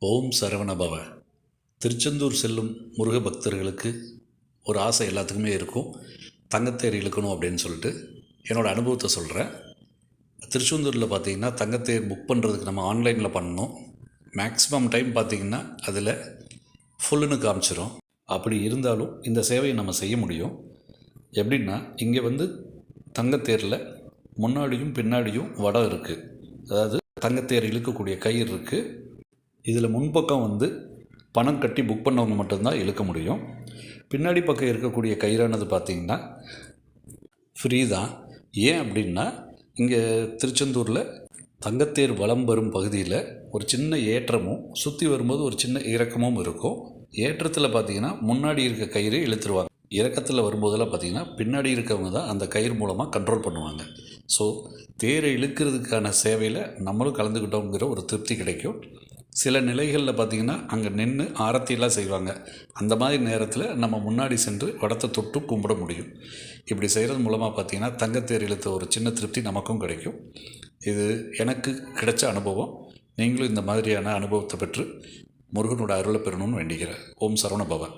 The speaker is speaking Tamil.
ஓம் சரவணபவ. திருச்செந்தூர் செல்லும் முருக பக்தர்களுக்கு ஒரு ஆசை எல்லாத்துக்குமே இருக்கும். தங்கத்தேர் இழுக்கணும் அப்படின்னு சொல்லிட்டு என்னோடய அனுபவத்தை சொல்கிறேன். திருச்செந்தூரில் பார்த்திங்கன்னா தங்கத்தேர் புக் பண்ணுறதுக்கு நம்ம ஆன்லைனில் பண்ணணும். மேக்ஸிமம் டைம் பார்த்திங்கன்னா அதில் ஃபுல்லுன்னு காமிச்சிரும். அப்படி இருந்தாலும் இந்த சேவையை நம்ம செய்ய முடியும். எப்படின்னா, இங்கே தங்கத்தேரில் முன்னாடியும் பின்னாடியும் வடம் இருக்குது. அதாவது தங்கத்தேர் இழுக்கக்கூடிய கயிறு இருக்குது. இதில் முன்பக்கம் பணம் கட்டி புக் பண்ணவங்க மட்டும்தான் இழுக்க முடியும். பின்னாடி பக்கம் இருக்கக்கூடிய கயிறானது பார்த்திங்கன்னா ஃப்ரீ தான். ஏன் அப்படின்னா, இங்கே திருச்செந்தூரில் தங்கத்தேர் வலம் வரும் பகுதியில் ஒரு சின்ன ஏற்றமும் சுற்றி வரும்போது ஒரு சின்ன இறக்கமும் இருக்கும். ஏற்றத்தில் பார்த்திங்கன்னா முன்னாடி இருக்க கயிறு இழுத்துருவாங்க. இறக்கத்தில் வரும்போதெல்லாம் பார்த்திங்கன்னா பின்னாடி இருக்கவங்க தான் அந்த கயிறு மூலமாக கண்ட்ரோல் பண்ணுவாங்க. ஸோ தேரை இழுக்கிறதுக்கான சேவையில் நம்மளும் கலந்துக்கிட்டோங்கிற ஒரு திருப்தி கிடைக்கும். சில நிலைகளில் பார்த்திங்கன்னா அங்கே நின்று ஆரத்தியெல்லாம் செய்வாங்க. அந்த மாதிரி நேரத்தில் நம்ம முன்னாடி சென்று வடத்தை தொட்டு கும்பிட முடியும். இப்படி செய்கிறது மூலமாக பார்த்திங்கன்னா தங்கத்தேர் இழுத்த ஒரு சின்ன திருப்தி நமக்கும் கிடைக்கும். இது எனக்கு கிடைச்ச அனுபவம். நீங்களும் இந்த மாதிரியான அனுபவத்தை பெற்று முருகனோட அருளை பெறணும்னு வேண்டிக்கிறேன். ஓம் சரவண பவ.